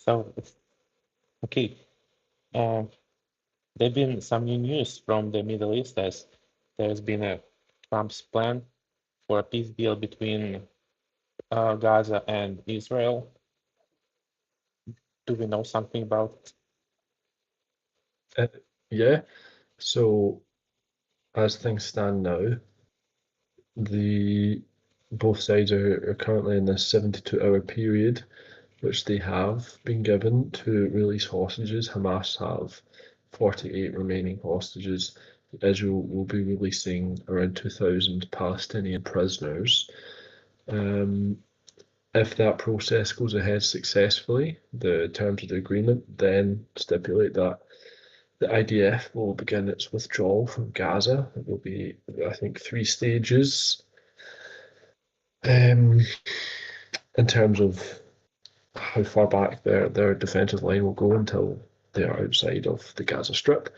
So, okay, uh, there've been some new news from the Middle East as there's been a Trump's plan for a peace deal between Gaza and Israel. Do we know something about Uh, yeah, so as things stand now, the both sides are currently in this 72-hour period which they have been given to release hostages. Hamas have 48 remaining hostages. Israel will be releasing around 2,000 Palestinian prisoners. Um, if that process goes ahead successfully, the terms of the agreement then stipulate that the IDF will begin its withdrawal from Gaza. It will be, I think, 3 stages in terms of how far back their defensive line will go until they are outside of the Gaza Strip.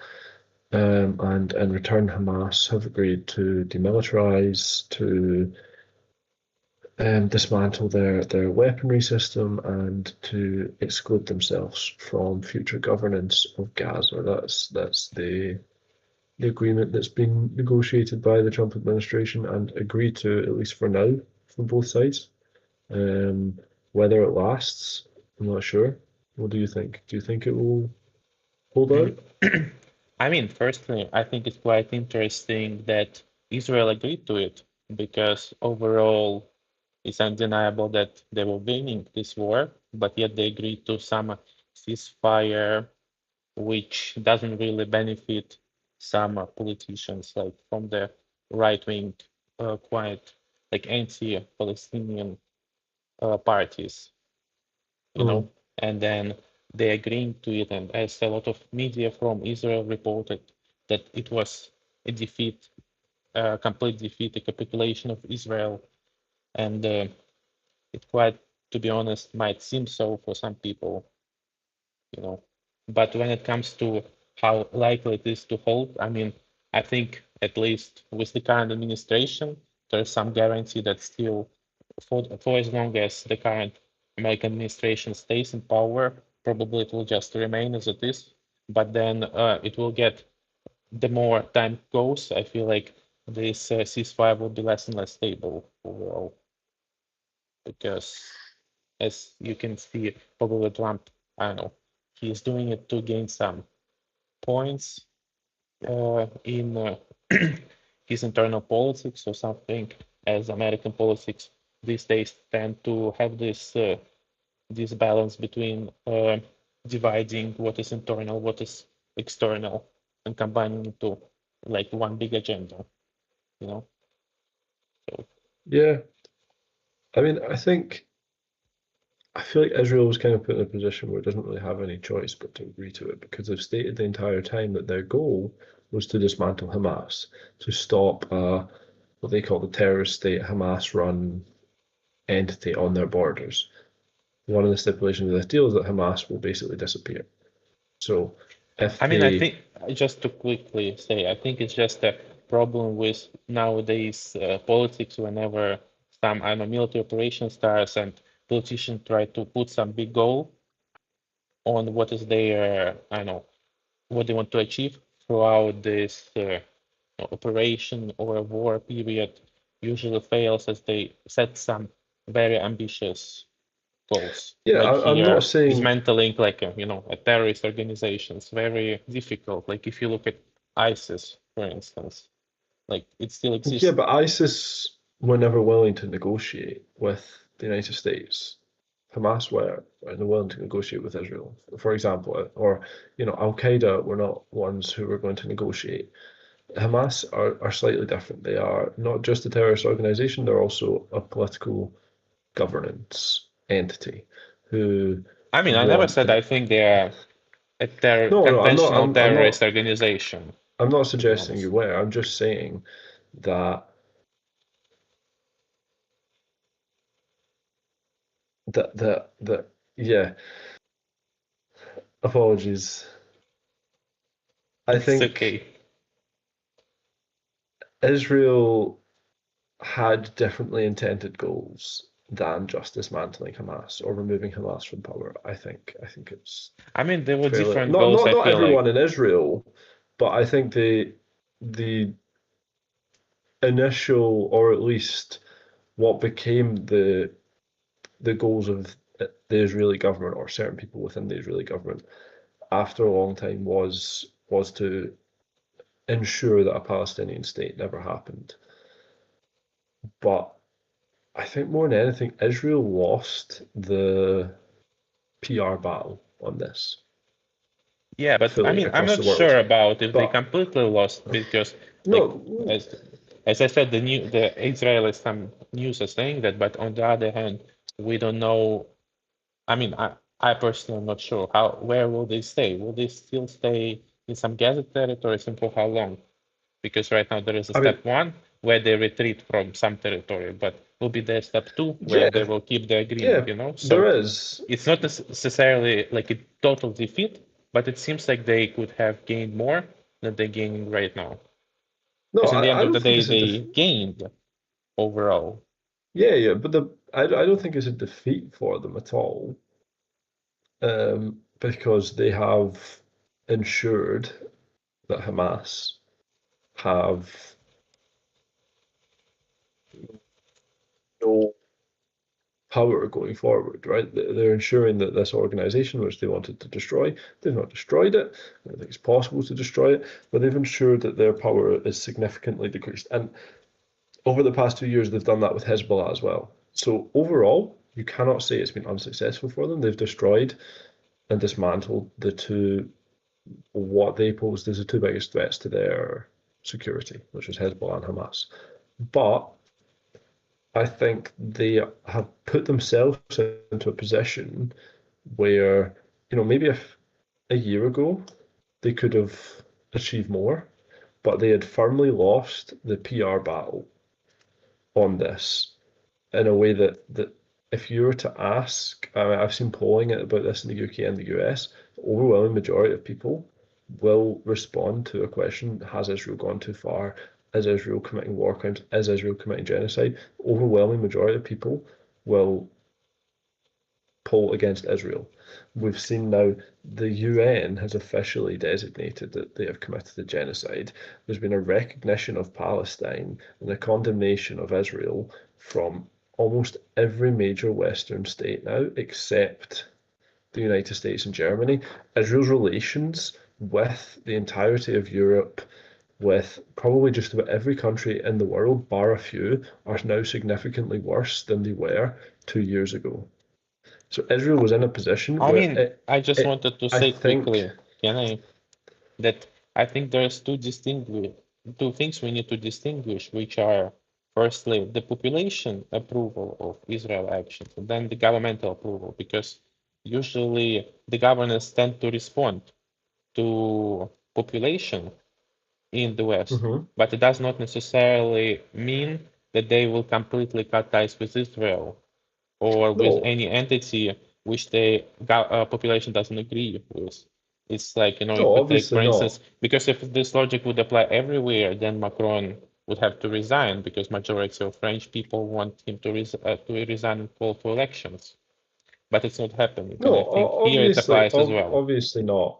And in return, Hamas have agreed to demilitarize, to dismantle their weaponry system, and to exclude themselves from future governance of Gaza. That's the agreement that's been negotiated by the Trump administration and agreed to, at least for now, from both sides. Um, Whether it lasts, I'm not sure. What do you think? Do you think it will hold out? it? I mean, firstly, I think it's quite interesting that Israel agreed to it because overall it's undeniable that they were winning this war, but yet they agreed to some ceasefire which doesn't really benefit some politicians, like from the right wing, quite like anti-Palestinian parties, you Mm. know, and then they agreeing to it. And as a lot of media from Israel reported, that it was a defeat, a complete defeat, a capitulation of Israel, and it quite, to be honest, might seem so for some people, you know. But when it comes to how likely it is to hold, I mean, I think at least with the current administration, there's some guarantee that still, for as long as the current American administration stays in power, probably it will just remain as it is. But then it will get, the more time goes, I feel like this ceasefire will be less and less stable overall, because as you can see, probably Trump, I don't know, he's doing it to gain some points in his internal politics or something, as American politics these days tend to have this balance between dividing what is internal, what is external, and combining into like one big agenda, you know? So, Yeah, I mean, I feel like Israel was kind of put in a position where it doesn't really have any choice but to agree to it because they've stated the entire time that their goal was to dismantle Hamas, to stop what they call the terrorist state, Hamas-run entity on their borders. One of the stipulations of this deal is that Hamas will basically disappear. So if I mean, I they, think just to quickly say, I think it's just a problem with nowadays politics. Whenever some, I don't know, military operation starts and politicians try to put some big goal on what is their, I don't know, what they want to achieve throughout this operation or war period, usually fails as they set some very ambitious goals. yeah, Like I'm not here, saying, dismantling like a terrorist organizations, very difficult. Like if you look at ISIS, for instance, like it still yeah, exists. but ISIS were never willing to negotiate with the United States. Hamas were and willing to negotiate with Israel, for example, or Al Qaeda were not ones who were going to negotiate. Hamas are slightly different. They are not just a terrorist organization; they're also a political governance entity who I mean, I never want said the. I think they are a No, no, I'm not. conventional I'm not. terrorist organization, I'm not to be suggesting you honest. were. I'm just saying that that yeah. Apologies. I It's think okay. Israel had differently intended goals. than just dismantling Hamas or removing Hamas from power. I think it's I mean, there were fairly different goals, I not feel like. everyone in Israel, but I think the initial, or at least what became the goals of the Israeli government or certain people within the Israeli government after a long time was to ensure that a Palestinian state never happened. But I think more than anything, Israel lost the PR battle on this Yeah, but I fully mean, I'm across not the world. sure about if they But completely lost because, like, no, as as I said, the Israelis some news are saying that, but on the other hand, we don't know. I mean, I personally am not sure where will they stay? Will they still stay in some Gaza territories and for how long? Because right now there is a I mean, step one where they retreat from some territory, but will be there step two where they yeah, will keep the agreement, yeah, you know? there So is. it's not necessarily like a total defeat, but it seems like they could have gained more than they're gaining right now. No, Because in the end I of don't the think day, it's a they gained overall. yeah, yeah, but I don't think it's a defeat for them at all, because they have ensured that Hamas have no power going forward, right? They're ensuring that this organization, which they wanted to destroy, they've not destroyed it. I don't think it's possible to destroy it, but they've ensured that their power is significantly decreased. And over the past 2 years, they've done that with Hezbollah as well. So overall, you cannot say it's been unsuccessful for them. They've destroyed and dismantled the two, what they posed as the two biggest threats to their security, which was Hezbollah and Hamas. But I think they have put themselves into a position where, maybe if a year ago they could have achieved more, but they had firmly lost the PR battle on this in a way that if you were to ask, I mean, I've seen polling about this in the UK and the US, the overwhelming majority of people will respond to a question: Has Israel gone too far? Is Israel committing war crimes? Is Israel committing genocide? The overwhelming majority of people will poll against Israel. We've seen now the UN has officially designated that they have committed a genocide. There's been a recognition of Palestine and a condemnation of Israel from almost every major Western state now, except the United States and Germany. Israel's relations with the entirety of Europe, with probably just about every country in the world, bar a few, are now significantly worse than they were 2 years ago. So Israel was in a position I where mean, I just wanted to I say think, quickly, can I, that I think there's two things we need to distinguish, which are firstly the population approval of Israel actions, and then the governmental approval, because usually the governors tend to respond to population in the West, mhm. but it does not necessarily mean that they will completely cut ties with Israel or with No, any entity which the population doesn't agree with. It's like, you no, could take, obviously for instance, not. because if this logic would apply everywhere, then Macron would have to resign because majority of French people want him to resign and call for elections. But it's not happening, and I No, think here it obviously, applies as well. obviously not.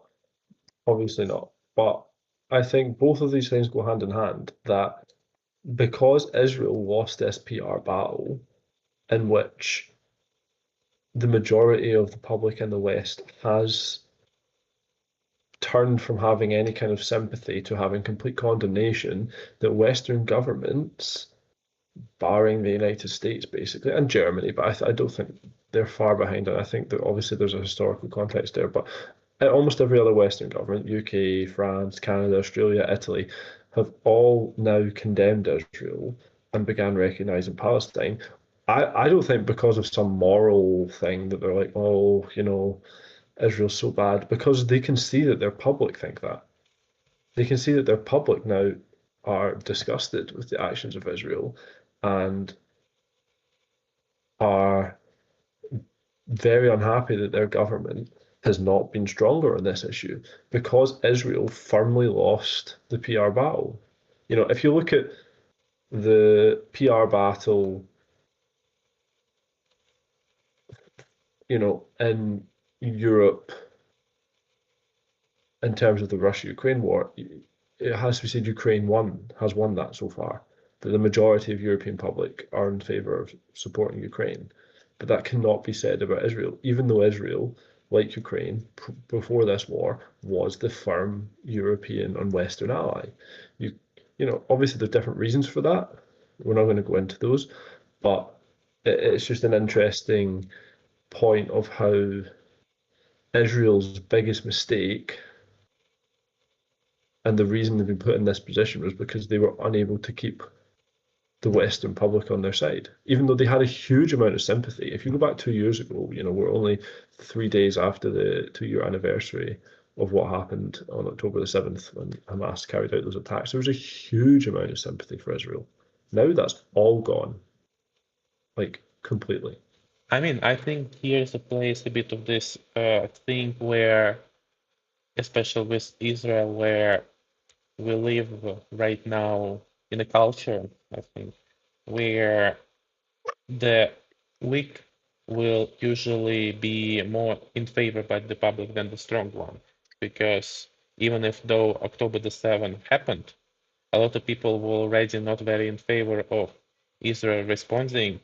Obviously not. But I think both of these things go hand in hand. That because Israel lost this PR battle, in which the majority of the public in the West has turned from having any kind of sympathy to having complete condemnation, that Western governments, barring the United States basically, and Germany, but I don't think they're far behind. And I think that obviously there's a historical context there, but almost every other Western government, UK, France, Canada, Australia, Italy, have all now condemned Israel and began recognizing Palestine. I don't think because of some moral thing that they're like, oh, Israel's so bad, because they can see that their public think that. They can see that their public now are disgusted with the actions of Israel and are very unhappy that their government has not been stronger on this issue because Israel firmly lost the PR battle. If you look at the PR battle in Europe, in terms of the Russia-Ukraine war, it has to be said Ukraine has won that so far. That the majority of European public are in favour of supporting Ukraine. But that cannot be said about Israel, even though Israel, like Ukraine, before this war, was the firm European and Western ally. You, obviously there's different reasons for that. We're not going to go into those, but it's just an interesting point of how Israel's biggest mistake and the reason they've been put in this position was because they were unable to keep the Western public on their side, even though they had a huge amount of sympathy. If you go back 2 years ago, we're only 3 days after the 2 year anniversary of what happened on October the 7th when Hamas carried out those attacks. There was a huge amount of sympathy for Israel. Now that's all gone, like completely. I mean, I think here's a place a bit of this thing where, especially with Israel, where we live right now in a culture, I think, where the weak will usually be more in favor by the public than the strong one. Because even if though October the 7th happened, a lot of people were already not very in favor of Israel responding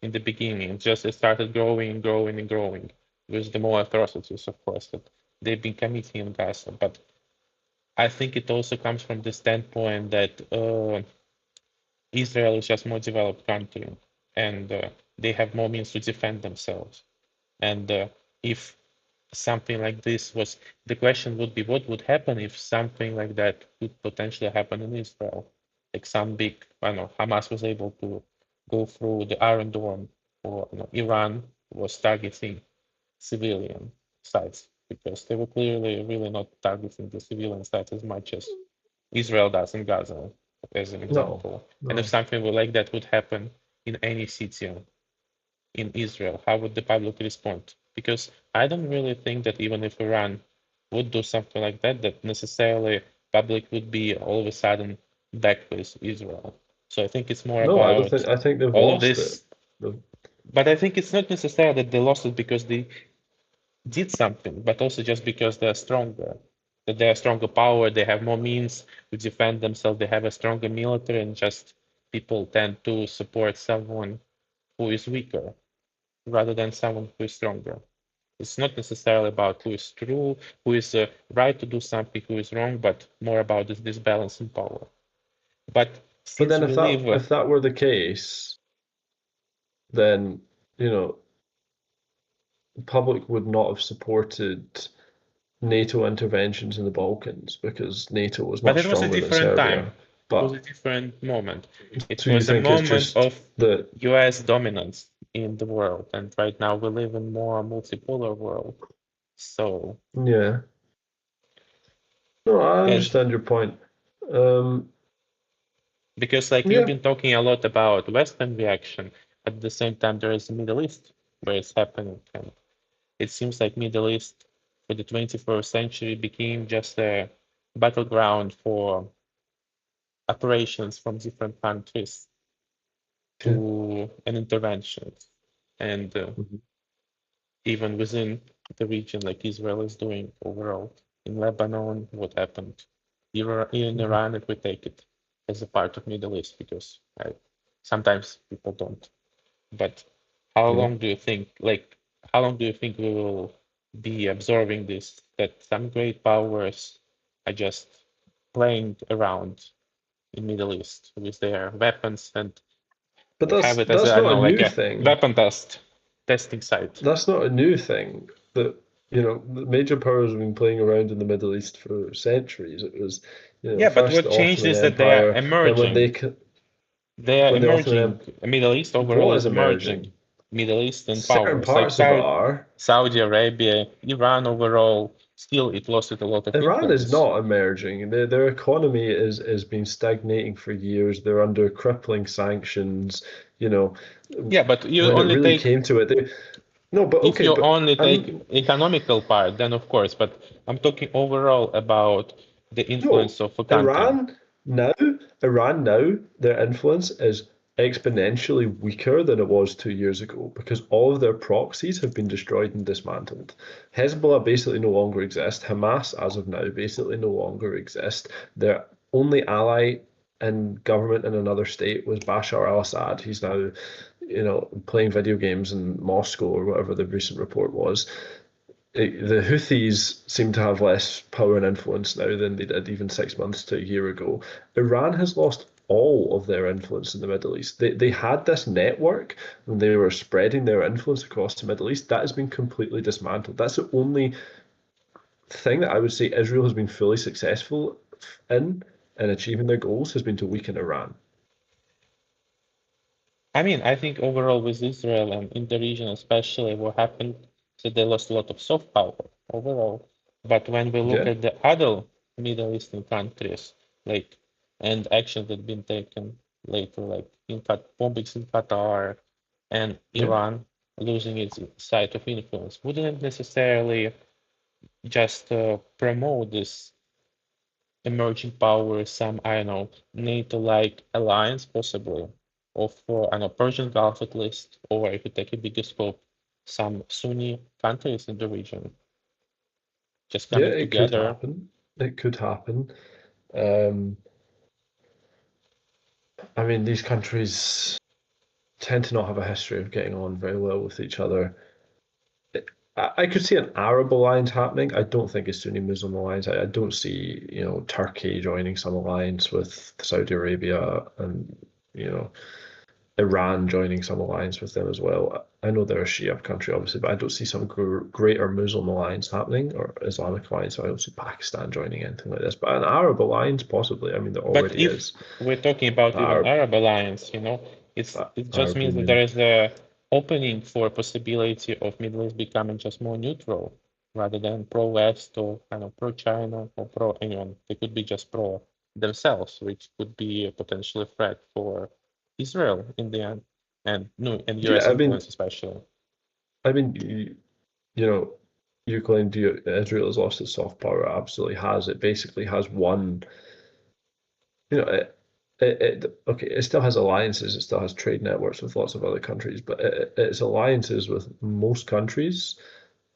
in the beginning. Just it started growing and growing and growing with the more atrocities, of course, that they've been committing in Gaza. But I think it also comes from the standpoint that Israel is just a more developed country and they have more means to defend themselves. And if something like this was, the question would be, what would happen if something like that could potentially happen in Israel? Like some big, I don't know, Hamas was able to go through the Iron Dome, or Iran was targeting civilian sites because they were clearly really not targeting the civilian sites as much as Israel does in Gaza, as an example. And if No. something like that would happen in any city in Israel, how would the public respond? Because I don't really think that even if Iran would do something like that, that necessarily public would be all of a sudden back with Israel. So I think it's more No, I don't about think. I think they've all of lost it. this. But I think it's not necessarily that they lost it because they did something, but also just because they're stronger. That they're a stronger power, they have more means to defend themselves, they have a stronger military, and just people tend to support someone who is weaker rather than someone who is stronger. It's not necessarily about who is true, who is right to do something, who is wrong, but more about this balance in power. But But since then we live, if that were the case, then the public would not have supported NATO interventions in the Balkans because NATO was but much it was a stronger than different time. Serbia. It was But a different moment. It so you was a think it's moment just of that? US dominance in the world, and right now we live in more multipolar world. So, Yeah. No, I as understand your point. Um, because like you've yeah. been talking a lot about Western reaction, at the same time there is the Middle East where it's happening, and it seems like Middle East for the 21st century became just a battleground for operations from different countries Yeah. to an intervention, and Mhm. even within the region, like Israel is doing overall. In Lebanon, what happened? In Mhm. Iran, if we take it as a part of Middle East, because sometimes people don't. But how Yeah. long do you think, like, how long do you think we will be observing this? That some great powers are just playing around in Middle East with their weapons and But have it as a, that's I don't not a know, like new a thing. weapon testing site. That's not a new thing. That the major powers have been playing around in the Middle East for centuries. It was, Yeah, but first what the changed Ottoman is that they are Empire, then emerging. They are when the Ottoman emerging. Empire Middle East overall was is emerging. emerging. Middle Eastern Certain powers like parts of it are. Saudi Arabia, Iran overall, still it lost a lot of Iran is influence. not emerging. Their economy is been stagnating for years. They're under crippling sanctions. You know, Yeah, but you when it only really take, came to it, no, but if okay, you but only take I'm economical part, then of course, but I'm talking overall about the no influence of a country. Iran now. Iran now, their influence is exponentially weaker than it was 2 years ago because all of their proxies have been destroyed and dismantled. Hezbollah basically no longer exists. Hamas, as of now, basically no longer exist. Their only ally in government in another state was Bashar al-Assad. He's now, playing video games in Moscow or whatever the recent report was. The Houthis seem to have less power and influence now than they did even 6 months to a year ago. Iran has lost all of their influence in the Middle East. They had this network and they were spreading their influence across the Middle East. That has been completely dismantled. That's the only thing that I would say Israel has been fully successful in achieving their goals has been to weaken Iran. I mean, I think overall with Israel and in the region especially, what happened is that they lost a lot of soft power overall. But when we look Yeah, at the other Middle Eastern countries, like and actions that been taken later, like in bombings in Qatar and yeah. Iran losing its site of influence, wouldn't it necessarily just promote this emerging power, some, I don't know, NATO-like alliance possibly, of, I don't know, Persian Gulf at least, or if you take a bigger scope, some Sunni countries in the region just Yeah, coming it could together. happen. It could happen. Um, I mean, these countries tend to not have a history of getting on very well with each other. I could see an Arab alliance happening. I don't think a Sunni Muslim alliance. I don't see, Turkey joining some alliance with Saudi Arabia and, you know, Iran joining some alliance with them as well. I know they're a Shia country, obviously, but I don't see some greater Muslim alliance happening or Islamic alliance. So I don't see Pakistan joining anything like this. But an Arab alliance, possibly. I mean, there But already if is we're talking about the even Arab Arab alliance, it just Arab means that there Union. is a opening for a possibility of Middle East becoming just more neutral rather than pro-West or kind of pro-China or pro anyone. They could be just pro themselves, which could be a potential threat for Israel in the end, and no, and Yeah, US influence especially. I mean, you know, you claimed Israel has lost its soft power. It absolutely has. It basically has one. You know, okay. It still has alliances. It still has trade networks with lots of other countries, but its alliances with most countries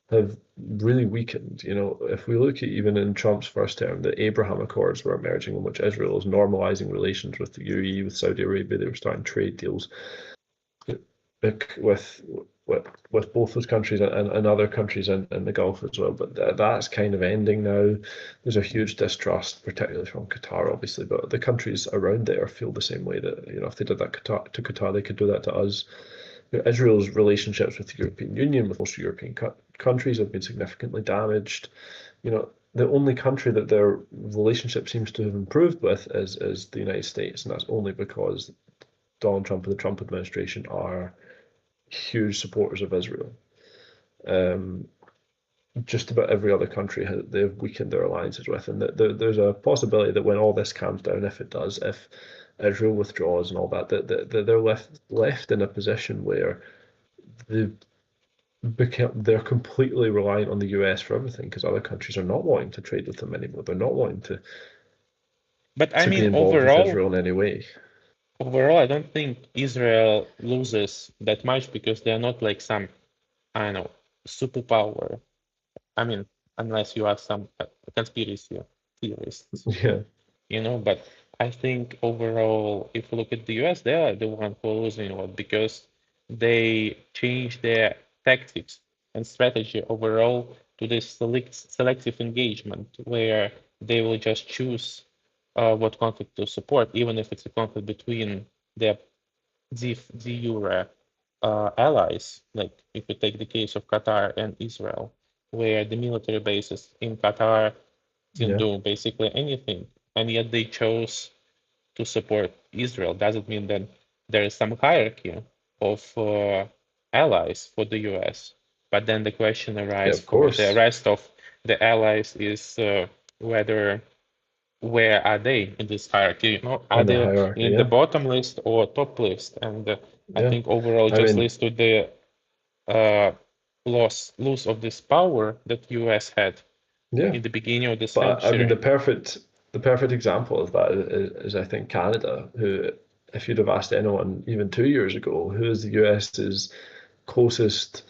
have really weakened. If we look at even in Trump's first term, the Abraham Accords were emerging, in which Israel is normalizing relations with the UAE, with Saudi Arabia. They were starting trade deals with with both those countries and other countries in the Gulf as well. But that's kind of ending now. There's a huge distrust, particularly from Qatar, obviously, but the countries around there feel the same way that, if they did that to Qatar, they could do that to us. Israel's relationships with the European Union, with most European countries, have been significantly damaged. The only country that their relationship seems to have improved with is the United States, and that's only because Donald Trump and the Trump administration are huge supporters of Israel. Um, just about every other country they've weakened their alliances with, and there's a possibility that when all this calms down, if it does, if Israel withdraws and all that, they're left in a position where they've they're completely reliant on the US for everything because other countries are not wanting to trade with them anymore. They're not wanting to But I be mean, involved with Israel in any way. overall, I don't think Israel loses that much because they're not like some, I don't know, superpower. I mean, unless you are some conspiracy theorists, Yeah, but I think overall, if you look at the US, they are the one who are losing a lot because they changed their tactics and strategy overall to this selective engagement where they will just choose what conflict to support, even if it's a conflict between their de jure allies. Like if you take the case of Qatar and Israel, where the military bases in Qatar didn't yeah, do basically anything, and yet they chose to support Israel. Doesn't mean that there is some hierarchy of allies for the US. But then the question yeah. arises Of for the course, rest of the allies is whether where are they in this hierarchy? Are in the they hierarchy. in the Yeah, bottom list or top list? And I yeah. think overall I just mean, leads to the uh, loss of this power that US had yeah. in the beginning of the But I mean, century. the perfect example of that is I think Canada, who if you'd have asked anyone even 2 years ago, who is the US's closest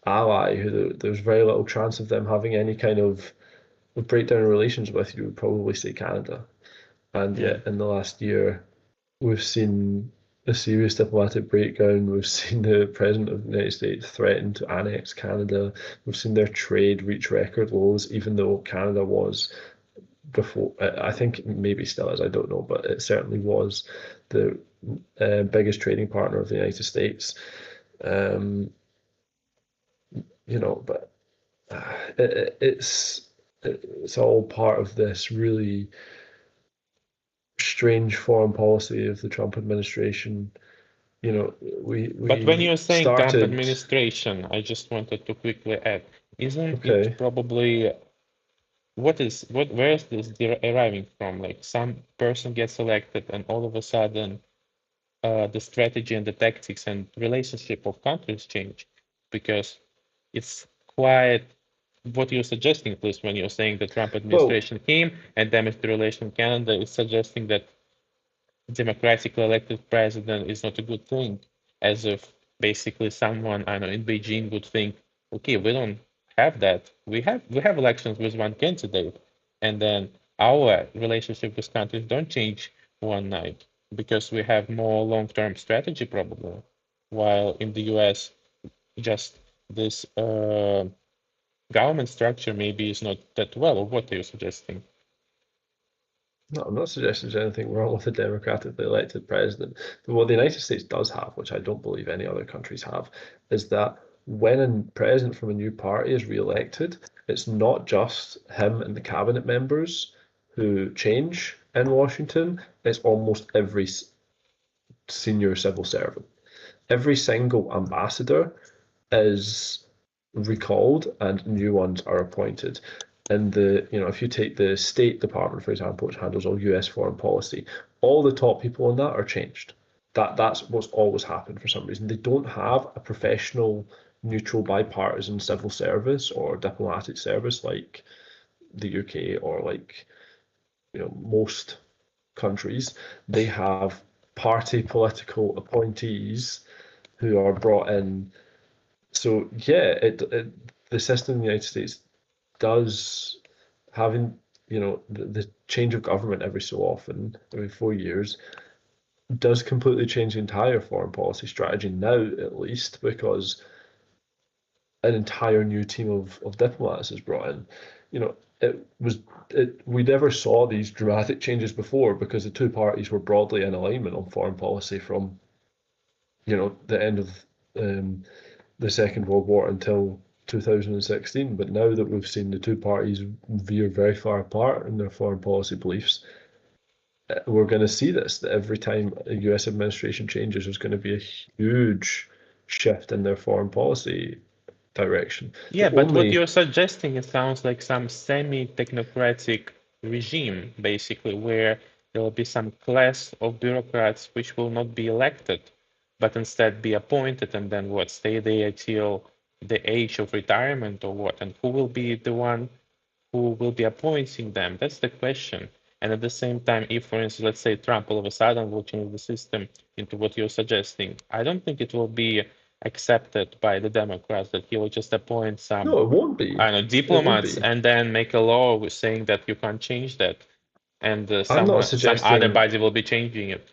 ally, who there's very little chance of them having any kind of breakdown in relations with, you would probably say Canada. And Yeah. yet, in the last year, we've seen a serious diplomatic breakdown. We've seen the President of the United States threaten to annex Canada. We've seen their trade reach record lows, even though Canada was before, I think maybe still is, I don't know, but it certainly was the biggest trading partner of the United States. Um, but it's all part of this really strange foreign policy of the Trump administration. But when We you're saying Trump started. administration, I just wanted to quickly add, isn't it Okay. probably where is this arriving from? Like some person gets elected and all of a sudden the strategy and the tactics and relationship of countries change because it's quite what you're suggesting, at least when you're saying the Trump Well, administration came and damaged the relation in Canada, is suggesting that democratically elected president is not a good thing, as if basically someone I know in Beijing would think, okay, we don't have that. We have elections with one candidate, and then our relationship with countries don't change one night because we have more long-term strategy probably, while in the U.S. just this government structure maybe is not that well. Or what are you suggesting? no, I'm not suggesting there's anything wrong with a democratically elected president. But what the United States does have, which I don't believe any other countries have, is that when a president from a new party is re-elected, it's not just him and the cabinet members who change in Washington, it's almost every senior civil servant. Every single ambassador is recalled and new ones are appointed. And if you take the State Department, for example, which handles all US foreign policy, all the top people in that are changed. That's what's always happened for some reason. They don't have a professional, neutral, bipartisan civil service or diplomatic service like the UK or like most countries. They have party political appointees who are brought in. So yeah, the system in the United States does having the change of government every so often, every 4 years, does completely change the entire foreign policy strategy now, at least because an entire new team of diplomats is brought in. We never saw these dramatic changes before because the two parties were broadly in alignment on foreign policy from the end of um, the Second World War until 2016. But now that we've seen the two parties veer very far apart in their foreign policy beliefs, we're going to see this, that every time a US administration changes, there's going to be a huge shift in their foreign policy direction. Yeah, The but what only you're suggesting, it sounds like some semi-technocratic regime, basically, where there will be some class of bureaucrats which will not be elected, but instead be appointed and then what, stay there till the age of retirement or what? And who will be the one who will be appointing them? That's the question. And at the same time, if, for instance, let's say Trump all of a sudden will change the system into what you're suggesting, I don't think it will be accepted by the Democrats that he will just appoint some, no, it won't be. I don't know, It won't diplomats be. and then make a law saying that you can't change that, and I'm not some other suggesting body will be changing it.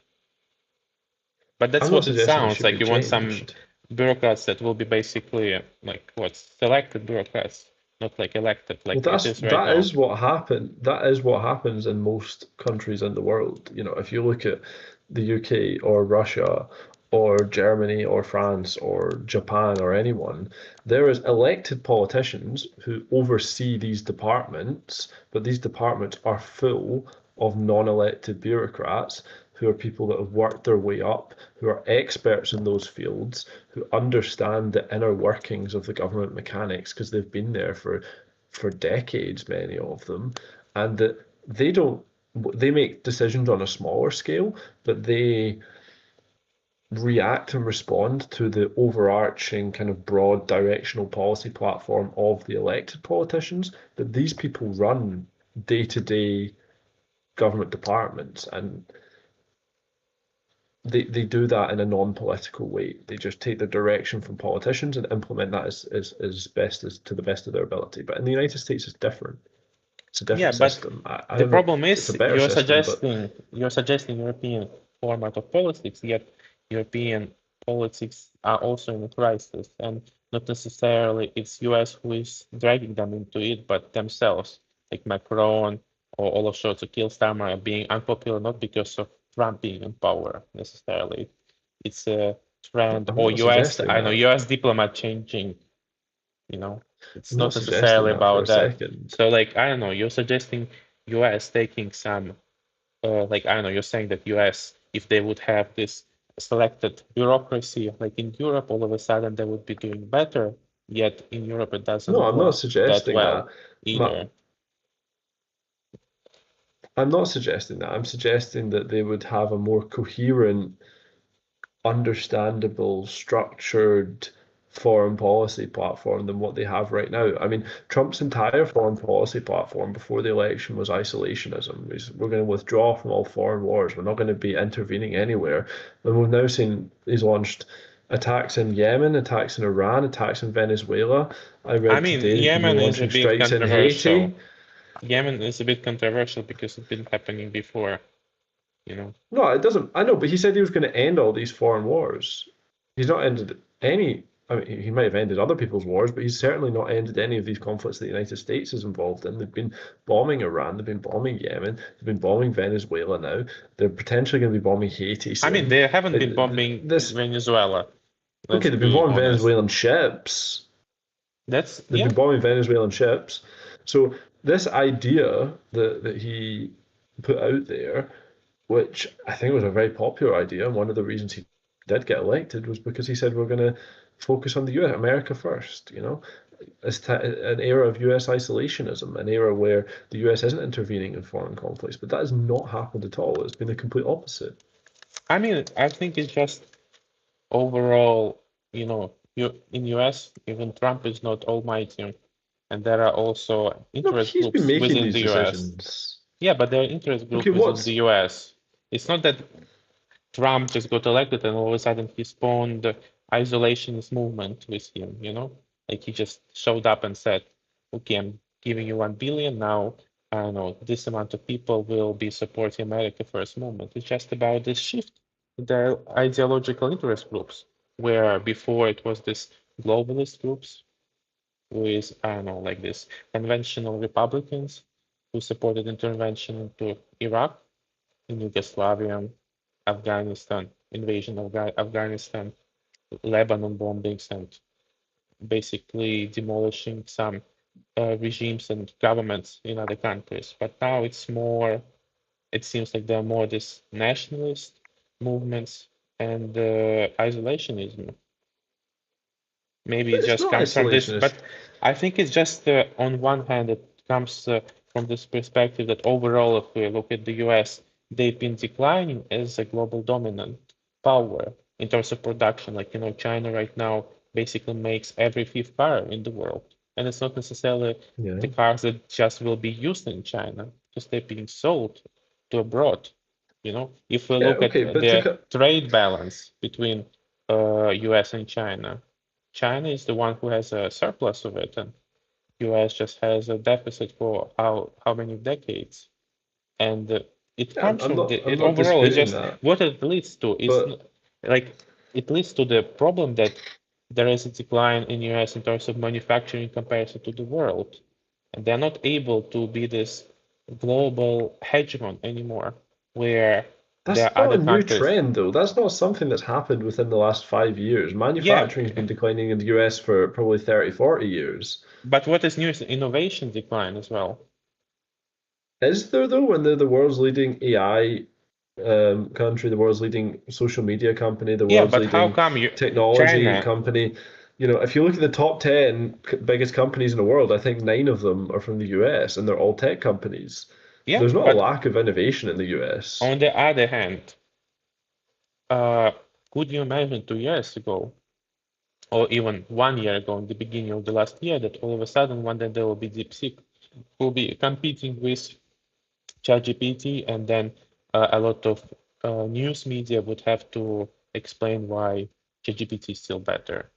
But I'm that's not what it suggesting it sounds should like. be You want some changed. bureaucrats that will be basically like what, selected bureaucrats, not like elected Well, like it that's is right that now. is what happened. That is what happens in most countries in the world. If you look at the UK or Russia or Germany or France or Japan or anyone, there is elected politicians who oversee these departments, but these departments are full of non-elected bureaucrats who are people that have worked their way up, who are experts in those fields, who understand the inner workings of the government mechanics because they've been there for decades, many of them, and that they make decisions on a smaller scale, but they react and respond to the overarching kind of broad directional policy platform of the elected politicians. But these people run day-to-day government departments, and they do that in a non-political way. They just take the direction from politicians and implement that as best as to the best of their ability. But in the United States, it's different. It's a Yeah, different but system. I the don't know. problem It's a is better system, but you're suggesting European format of politics, yet European politics are also in a crisis, and not necessarily it's US who is dragging them into it, but themselves, like Macron or Olaf Scholz or Keir Starmer are being unpopular not because of Trump being in power necessarily. It's a trend, I'm or not US, suggesting I know that. US diplomat changing, you know, I'm it's not not suggesting necessarily that for a about that. second. So like I don't know, you're suggesting US taking some like I don't know, you're saying that US, if they would have this selected bureaucracy like in Europe, all of a sudden they would be doing better. Yet in Europe it No, doesn't I'm not work that suggesting that. well My, either. I'm not suggesting that. I'm suggesting that they would have a more coherent, understandable, structured foreign policy platform than what they have right now. I mean, Trump's entire foreign policy platform before the election was isolationism. We're going to withdraw from all foreign wars. We're not going to be intervening anywhere. And we've now seen he's launched attacks in Yemen, attacks in Iran, attacks in Venezuela. I I read mean, today he's going to be Yemen is a launching bit strikes in Haiti. controversial. Yemen is a bit controversial because it's been happening before, you know. No, it doesn't. I know, but he said he was going to end all these foreign wars. He's not ended any. I mean, he might have ended other people's wars, but he's certainly not ended any of these conflicts that the United States is involved in. They've been bombing Iran, they've been bombing Yemen, they've been bombing Venezuela now. They're potentially going to be bombing Haiti I mean, soon. they haven't been bombing This Venezuela, let's okay, they've been be bombing honest. Venezuelan ships. That's They've yeah. been bombing Venezuelan ships. So this idea that he put out there, which I think was a very popular idea, and one of the reasons he did get elected was because he said we're going to focus on the US, America first. It's an era of US isolationism, an era where the US isn't intervening in foreign conflicts, but that has not happened at all. It's been the complete opposite. I mean, I think it's just overall, you in US, even Trump is not almighty, and there are also No, but interest he's been groups making within these the US. decisions. Yeah, but there are interest Okay, groups within the what's US. It's not that Trump just got elected and all of a sudden he spawned the isolationist movement with him, Like he just showed up and said, okay, I'm giving you 1 billion now. I don't know, this amount of people will be supporting America First movement. It's just about this shift in the ideological interest groups, where before it was this globalist groups with, I don't know, like this conventional Republicans who supported intervention into Iraq, in Yugoslavia, Afghanistan, invasion of Afghanistan, Lebanon bombings, and basically demolishing some regimes and governments in other countries. But now it seems like there are more this nationalist movements and isolationism. Maybe but it it's just not comes from this, isolationist. but I think it's just on one hand, it comes from this perspective that overall, if we look at the US, they've been declining as a global dominant power in terms of production. Like, China right now basically makes every fifth car in the world. And it's not necessarily Yeah. the cars that just will be used in China, just they're being sold to abroad. If we Yeah, look at okay, but the trade balance between US and China is the one who has a surplus of it, and US just has a deficit for how many decades. And it yeah, comes from I'm it not overall. It's disputing just that. what it leads to is But like it leads to the problem that there is a decline in US in terms of manufacturing in comparison to the world, and they're not able to be this global hegemon anymore, where there that's are not a other new countries. trend, though. That's not something that's happened within the last 5 years. Yeah, Manufacturing's been declining in the US for probably 30, 40 years. but what is new is innovation decline as well. Is there, though, when they're the world's leading AI country, the world's leading social media company, the Yeah, world's but how leading come technology China? company? If you look at the top 10 biggest companies in the world, I think nine of them are from the US and they're all tech companies. Yeah, There's not a but lack of innovation in the US. on the other hand, uh, could you imagine 2 years ago, or even 1 year ago, in the beginning of the last year, that all of a sudden one day there will be DeepSeek, who will be competing with ChatGPT, and then a lot of news media would have to explain why ChatGPT is still better.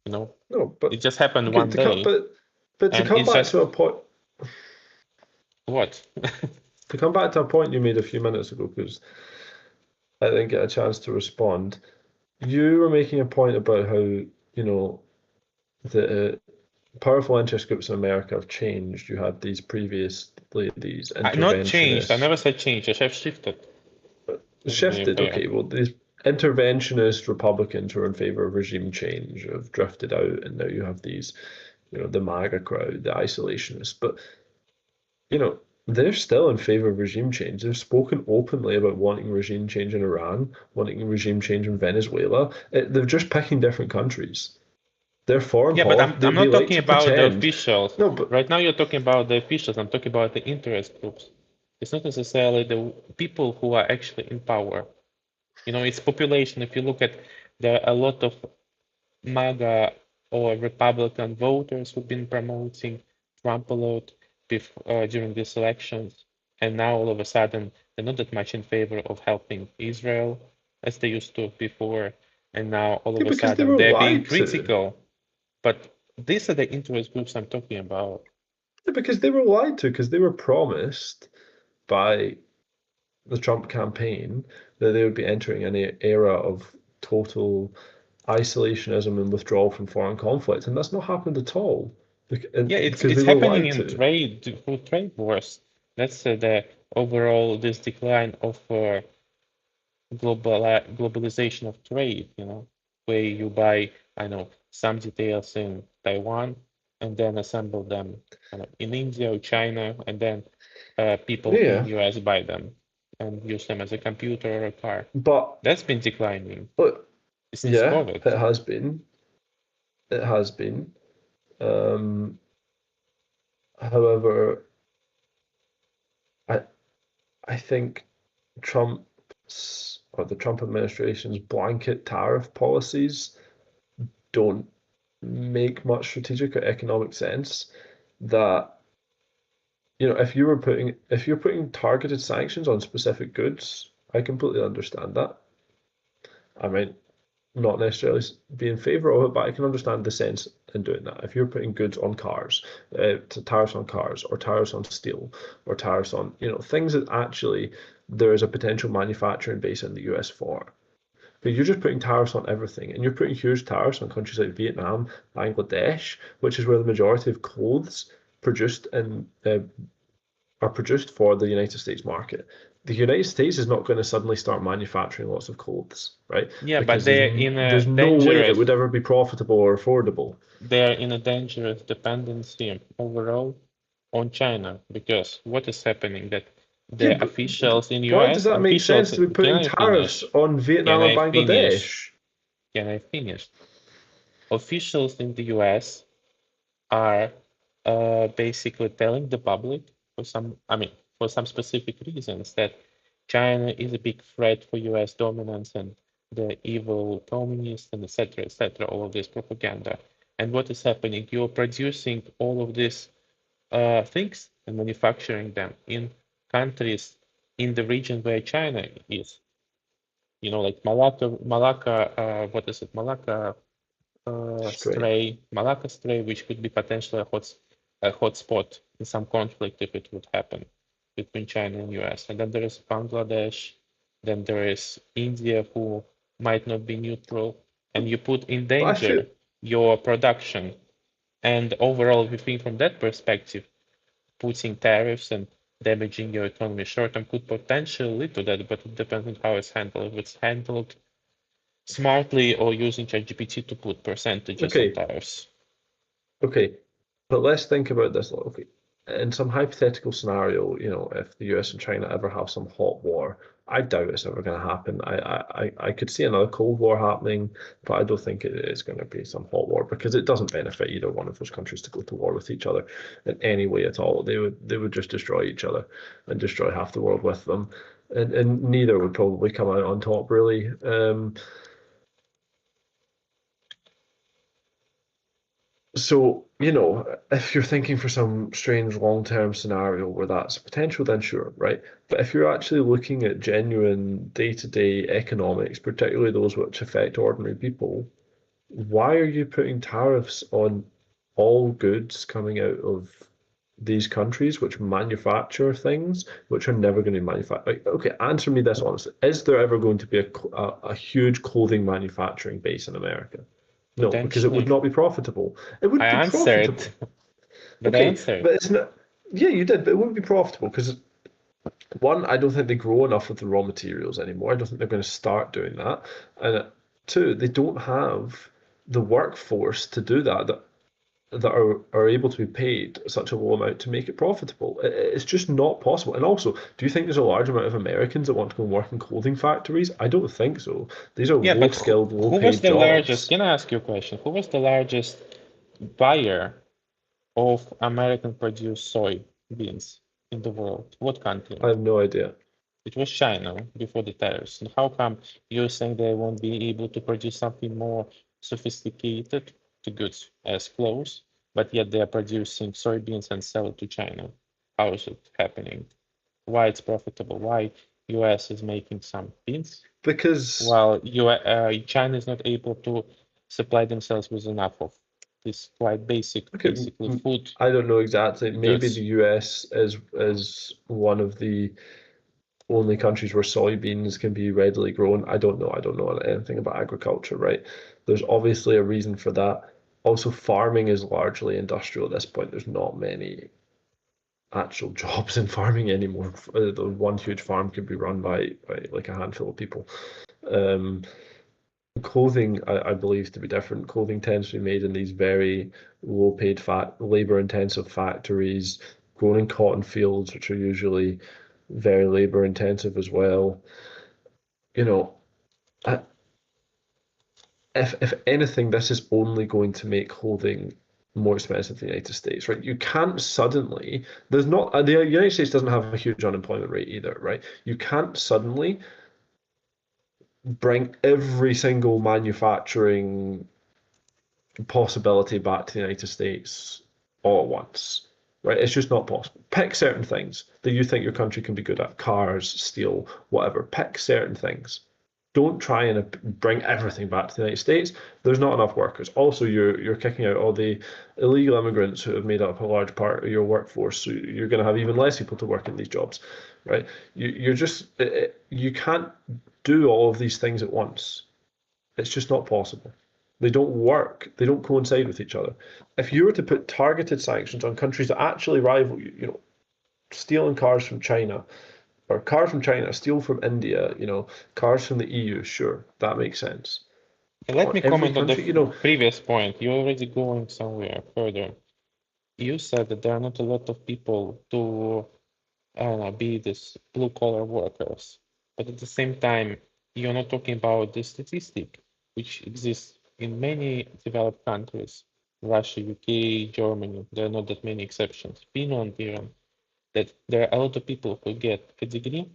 You know, No, it but just happened okay, one day, to and come it's back just to a point, what? to come back to a point you made a few minutes ago, because I didn't get a chance to respond. You were making a point about how, the powerful interest groups in America have changed. You had these previously these I not changed. I interventionists never said changed. I have shifted. Let's be shifted. fair. Okay, well, these interventionist Republicans who are in favor of regime change have drifted out, and now you have these, the MAGA crowd, the isolationists. But you know, they're still in favor of regime change. They've spoken openly about wanting regime change in Iran, wanting regime change in Venezuela. They're just picking different countries. Their foreign Yeah, but policy, I'm they not like talking to about the pretend. officials. No, but Right now, you're talking about the officials. I'm talking about the interest groups. It's not necessarily the people who are actually in power. It's population. If you look at, there are a lot of MAGA or Republican voters who've been promoting Trump a lot during these elections, and now all of a sudden they're not that much in favor of helping Israel as they used to before, and now all of yeah, a because they sudden were they're being lied to. critical. But these are the interest groups I'm talking about. Yeah, because they were lied to, because they were promised by the Trump campaign that they would be entering an era of total isolationism and withdrawal from foreign conflict, and that's not happened at all. Yeah, it's Because they it's were happening lied in to. trade through trade wars. That's the overall this decline of globalization of trade, where you buy, I know, some details in Taiwan and then assemble them in India or China, and then people in Yeah, US buy them and use them as a computer or a car. but That's been declining look, since yeah, COVID. it has been. It has been. Um, However, I I think Trump's or the Trump administration's blanket tariff policies don't make much strategic or economic sense. That if you're putting targeted sanctions on specific goods, I completely understand that. I might not necessarily be in favor of it, but I can understand the sense in doing that. If you're putting goods on cars, tariffs on cars, or tariffs on steel, or tariffs on things that actually there is a potential manufacturing base in the US for. But you're just putting tariffs on everything, and you're putting huge tariffs on countries like Vietnam, Bangladesh, which is where the majority of clothes produced in are produced for the United States market. The United States is not going to suddenly start manufacturing lots of clothes, right? Yeah, but Because they're in a there's no way it would dangerous ever be profitable or affordable. they're in a dangerous dependency overall on China, because what is happening that Yeah, the but officials in why does US that make officials sense to be can putting I tariffs finish? on Can Vietnam and I finish? Bangladesh? Can I finish? Officials in the US are basically telling the public for some specific reasons that China is a big threat for US dominance and the evil communists and etc., all of this propaganda. And what is happening? You're producing all of these things and manufacturing them in countries in the region where China is. Like what is it? Straight. Malacca stray, which could be potentially a hot spot in some conflict if it would happen between China and US. And then there is Bangladesh, then there is India, who might not be neutral, and you put in But I feel danger your production. And overall, if you think from that perspective, putting tariffs and damaging your economy short term could potentially lead to that, but it depends on how it's handled. If it's handled smartly or using ChatGPT to put percentages on okay, tariffs. okay, but let's think about this. Okay, in some hypothetical scenario, if the US and China ever have some hot war, I doubt it's ever going to happen. I could see another Cold War happening, but I don't think it is going to be some hot war because it doesn't benefit either one of those countries to go to war with each other in any way at all. They would just destroy each other and destroy half the world with them, and neither would probably come out on top really. So, you know, if you're thinking for some strange long-term scenario where that's a potential, then sure, right? But if you're actually looking at genuine day-to-day economics, particularly those which affect ordinary people, why are you putting tariffs on all goods coming out of these countries which manufacture things which are never going to manufacture? Like, okay, answer me this honestly. Is there ever going to be a huge clothing manufacturing base in America? No, because it would Potentially. not be profitable. It I wouldn't be answered, profitable. but I Okay, answered. but it's not. Yeah, you did, but it wouldn't be profitable because one, I don't think they grow enough of the raw materials anymore. I don't think they're going to start doing that. And two, they don't have the workforce to do that are able to be paid such a low amount to make it profitable. It's just not possible. And also, do you think there's a large amount of Americans that want to go and work in clothing factories? I don't think so. These are Yeah, low but skilled, low who was paid the largest? jobs. Can I ask you a question? Who was the largest buyer of American produced soy beans in the world? What country? I have no idea. It was China before the tariffs. And how come you're saying they won't be able to produce something more sophisticated to goods as clothes, but yet they are producing soybeans and sell it to China? How is it happening? Why it's profitable? Why US is making some beans Because while China is not able to supply themselves with enough of this quite basic, okay, basically food I don't know exactly. Maybe the goods. US is one of the only countries where soybeans can be readily grown. I don't know. I don't know anything about agriculture, right? There's obviously a reason for that. Also, farming is largely industrial at this point. There's not many actual jobs in farming anymore. The one huge farm could be run by like a handful of people. Um, Clothing, I believe, to be different. Clothing tends to be made in these very low-paid, labor-intensive factories, grown in cotton fields, which are usually very labor-intensive as well. You know, if anything, this is only going to make clothing more expensive in the United States, right? You can't suddenly, there's not, the United States doesn't have a huge unemployment rate either, right? You can't suddenly bring every single manufacturing possibility back to the United States all at once, right? It's just not possible. Pick certain things that you think your country can be good at, cars, steel, whatever. Pick certain things. Don't try and bring everything back to the United States. There's not enough workers. Also, you're kicking out all the illegal immigrants who have made up a large part of your workforce. So you're going to have even less people to work in these jobs, right? You're just you can't do all of these things at once. It's just not possible. They don't work. They don't coincide with each other. If you were to put targeted sanctions on countries that actually rival you, you know, stealing cars from China or cars from China, steal from India, you know, cars from the EU, sure, that makes sense. And let On me every comment on the country, you know, previous point. You're already going somewhere further. You said that there are not a lot of people to be these blue collar workers, but at the same time, you're not talking about the statistic which exists in many developed countries, Russia, UK, Germany. There are not that many exceptions. Finland, even, that there are a lot of people who get a degree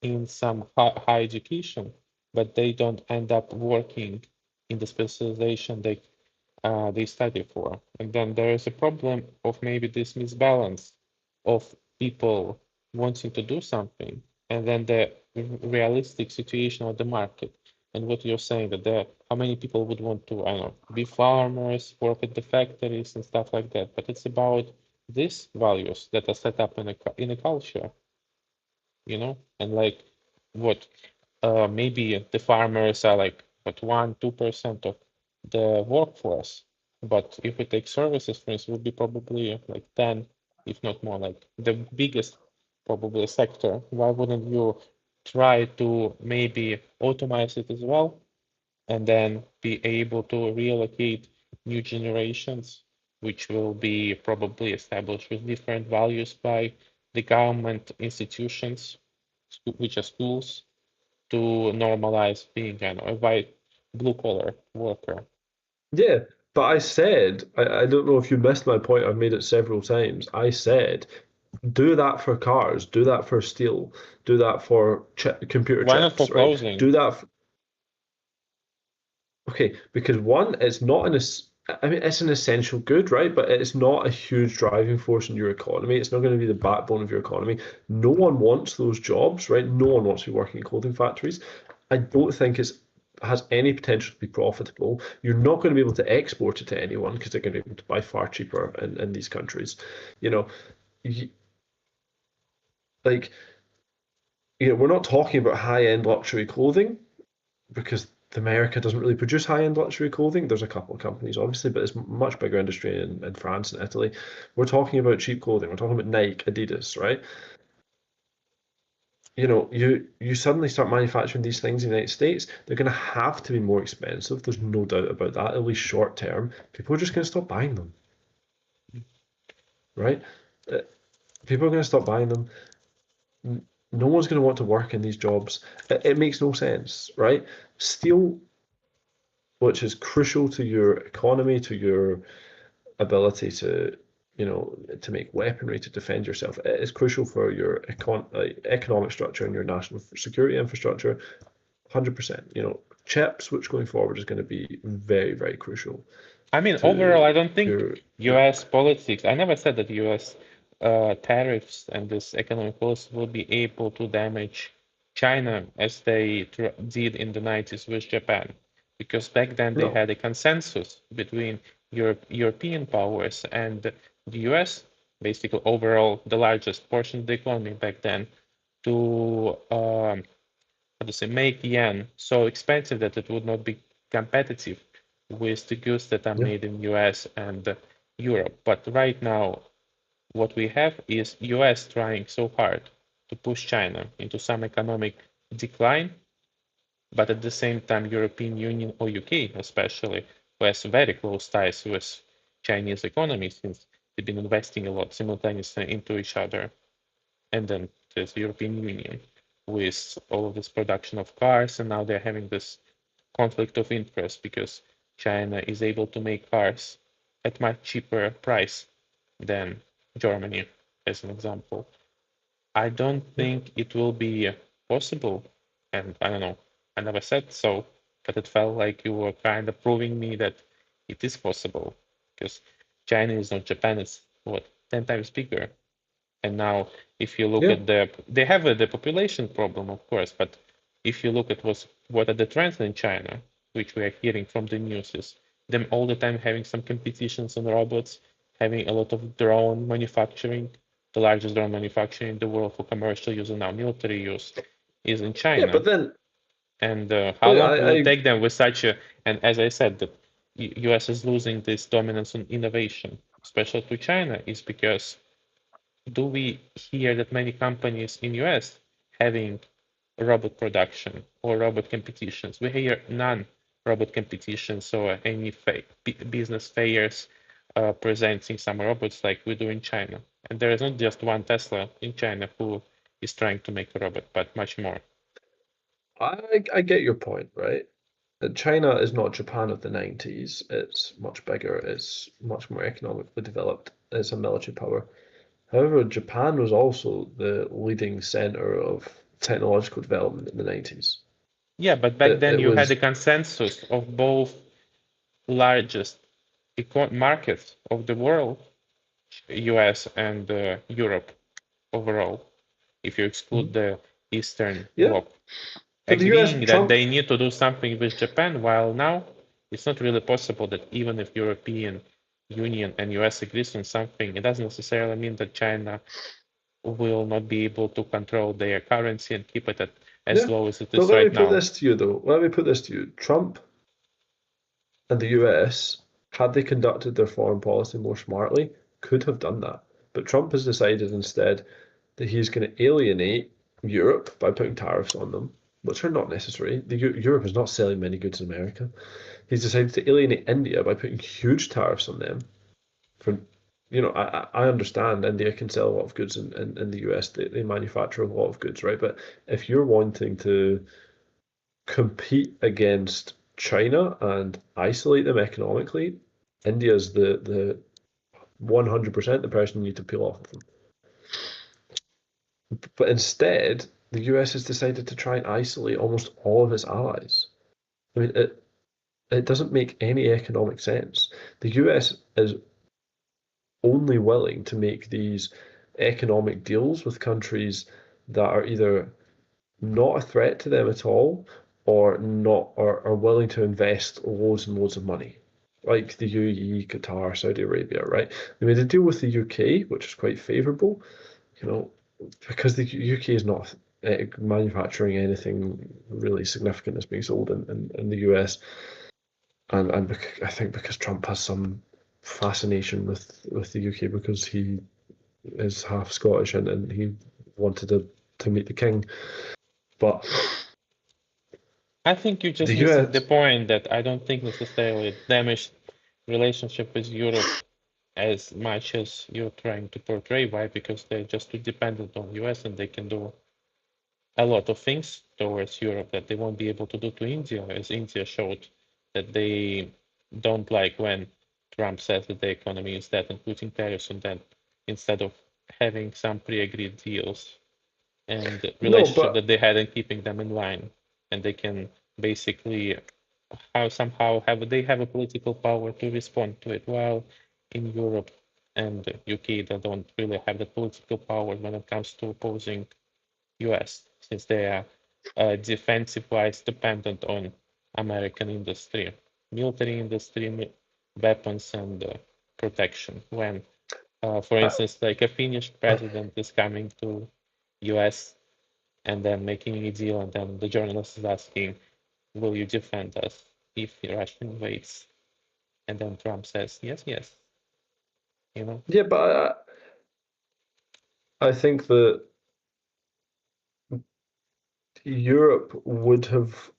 in some high education, but they don't end up working in the specialization they study for. And then there is a problem of maybe this misbalance of people wanting to do something and then the realistic situation of the market. And what you're saying that there, how many people would want to, I don't know, be farmers, work at the factories and stuff like that. But it's about these values that are set up in a culture, you know, and like what maybe the farmers are like what 1-2% of the workforce, but if we take services for instance, would be probably like 10, if not more, like the biggest probably sector. Why wouldn't you try to maybe automate it as well and then be able to relocate new generations, which will be probably established with different values by the government institutions, which are schools, to normalize being a white blue collar worker. yeah. But I said, I don't know if you missed my point. I've made it several times. I said, do that for cars, do that for steel, do that for computer Why not for chips, right? clothing? Do that. Okay, because one, it's not in a. I mean, it's an essential good, right? But it's not a huge driving force in your economy. It's not going to be the backbone of your economy. No one wants those jobs, right? No one wants to be working in clothing factories. I don't think it's has any potential to be profitable. You're not going to be able to export it to anyone because they're going to be able to buy far cheaper in these countries. You know, you, like, we're not talking about high-end luxury clothing because America doesn't really produce high-end luxury clothing. There's a couple of companies, obviously, but it's much bigger industry in France and Italy. We're talking about cheap clothing. We're talking about Nike, Adidas, right? You suddenly start manufacturing these things in the United States, they're going to have to be more expensive. There's no doubt about that, at least short term. People are just going to stop buying them, right? Uh, People are going to stop buying them. No one's going to want to work in these jobs. It makes no sense, right? Steel, which is crucial to your economy, to your ability to make weaponry to defend yourself. It is crucial for your economic structure and your national security infrastructure. 100%. Chips, which going forward is going to be very, very crucial I mean, overall, to I don't think your U.S. politics, I never said that U.S. Tariffs and this economic policy will be able to damage China as they did in the 90s with Japan. Because back then they no. had a consensus between European powers and the U.S., basically overall the largest portion of the economy back then, to how to say, make yen so expensive that it would not be competitive with the goods that are Yeah. made in US and Europe. But right now, what we have is US trying so hard to push China into some economic decline, but at the same time, European Union or UK especially, who has very close ties with Chinese economy since they've been investing a lot simultaneously into each other. And then there's the European Union with all of this production of cars, and now they're having this conflict of interest because China is able to make cars at much cheaper price than Germany, as an example. I don't Yeah. think it will be possible, and I don't know, I never said so, but it felt like you were kind of proving me that it is possible because China is not Japan, it's what, 10 times bigger. And now, if you look Yeah. at they have the population problem, of course, but if you look at what are the trends in China, which we are hearing from the news, is them all the time having some competitions on robots, having a lot of drone manufacturing. The largest drone manufacturing in the world for commercial use and now military use is in Yeah. China. But then, And how look, long will it I take them with such a, and as I said, the US is losing this dominance on innovation, especially to China, is because do we hear that many companies in US having robot production or robot competitions? We hear none robot competitions or any business fairs presenting some robots like we do in China. And there is not just one Tesla in China who is trying to make a robot, but much more. I get your point, right? China is not Japan of the 90s. It's much bigger. It's much more economically developed. It's a military power. However, Japan was also the leading center of technological development in the 90s. Yeah, but back It, then it you had a was, consensus of both largest markets of the world, US and Europe overall, if you exclude the Eastern yeah, Bloc, but the US, agreeing that Trump, they need to do something with Japan, while now it's not really possible that even if European Union and US agrees on something, it doesn't necessarily mean that China will not be able to control their currency and keep it at as yeah. low as it But is let me right put now. this to you, though. Let me put this to you. Trump and the US, had they conducted their foreign policy more smartly, could have done that. But Trump has decided instead that he's going to alienate Europe by putting tariffs on them, which are not necessary. Europe is not selling many goods in America. He's decided to alienate India by putting huge tariffs on them. For I understand India can sell a lot of goods in the US. They manufacture a lot of goods, right? But if you're wanting to compete against China and isolate them economically, India is the 100% the person you need to peel off of them. But instead, the US has decided to try and isolate almost all of its allies. I mean, it doesn't make any economic sense. The US is only willing to make these economic deals with countries that are either not a threat to them at all or not are willing to invest loads and loads of money. Like the UAE, Qatar, Saudi Arabia, right? They made a deal with the UK, which is quite favourable, you know, because the UK is not manufacturing anything really significant that's being sold in the US, and I think because Trump has some fascination with the UK because he is half Scottish and he wanted to meet the king. But I think you're the just missing the US, point that I don't think necessarily it damaged relationship with Europe as much as you're trying to portray. Why? Because they're just too dependent on US and they can do a lot of things towards Europe that they won't be able to do to India, as India showed that they don't like when Trump says that the economy is dead and putting tariffs on that instead of having some pre-agreed deals and no, relationship but that they had and keeping them in line, and they can basically how somehow have a political power to respond to it, while in Europe and UK they don't really have the political power when it comes to opposing US, since they are defensive-wise dependent on American industry, military industry, weapons, and protection. When, for I, instance, like a Finnish president is coming to US and then making a deal, and then the journalist is asking, "Will you defend us if Russia invades?" And then Trump says, "Yes, yes." You know? yeah, but I think that Europe would have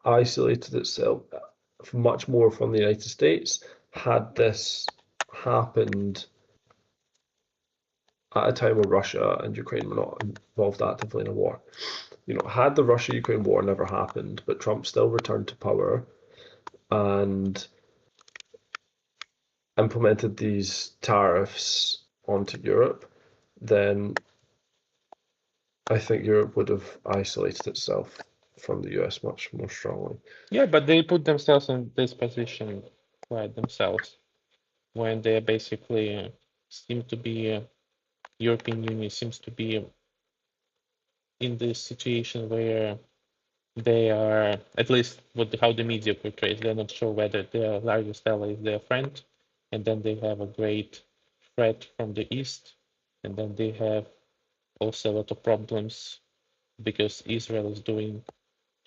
isolated itself much more from the United States had this happened at a time where Russia and Ukraine were not involved actively in a war. You know, had the Russia-Ukraine war never happened, but Trump still returned to power and implemented these tariffs onto Europe, then I think Europe would have isolated itself from the US much more strongly. Yeah, but they put themselves in this position by themselves when they basically seem to be European Union seems to be in this situation where they are, at least what how the media portrays, they're not sure whether their largest ally is their friend, and then they have a great threat from the east, and then they have also a lot of problems because Israel is doing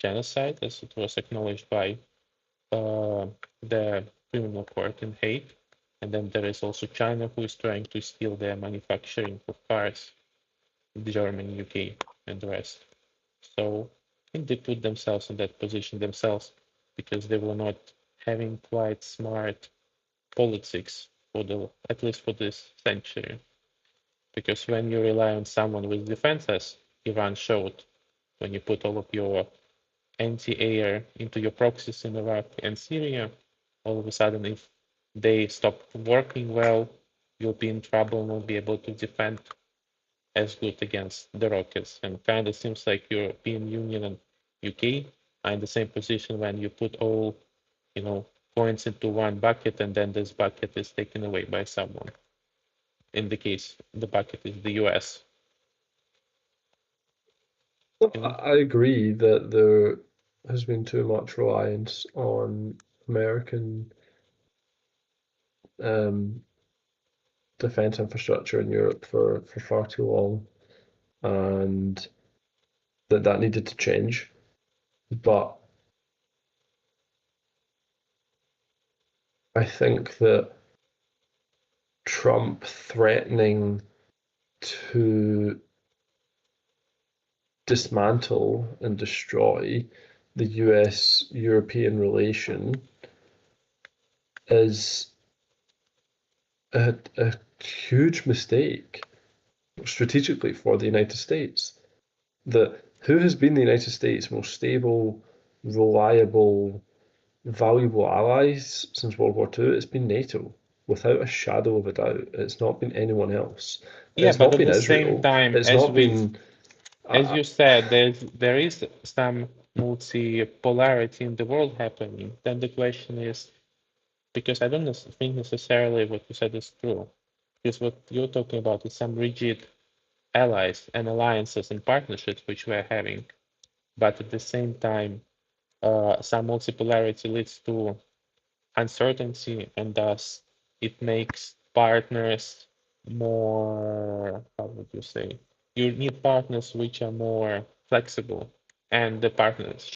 genocide, as it was acknowledged by the criminal court in Hague. And then there is also China, who is trying to steal their manufacturing of cars, Germany, UK, and the rest. So I think they put themselves in that position themselves because they were not having quite smart politics for the at least for this century. Because when you rely on someone with defenses, Iran showed when you put all of your anti-air into your proxies in Iraq and Syria, all of a sudden, if they stop working well, you'll be in trouble and won't be able to defend as good against the rockets. And kind of seems like European Union and UK are in the same position when you put all, points into one bucket and then this bucket is taken away by someone. In the case, the bucket is the US, you know? I agree that there has been too much reliance on American um, defense infrastructure in Europe for far too long, and that needed to change. But I think that Trump threatening to dismantle and destroy the US European relation is a huge mistake strategically for the United States. Who has been the United States' most stable, reliable, valuable allies since World War II? It's been NATO, without a shadow of a doubt. It's not been anyone else. Yeah, It's but not at been the same Israel. time, It's not been. as Uh, you said, there is some multipolarity in the world happening, then the question is, because I don't think necessarily what you said is true, because what you're talking about is some rigid allies and alliances and partnerships which we're having, but at the same time, some multipolarity leads to uncertainty, and thus it makes partners more, how would you say? You need partners which are more flexible, and the partners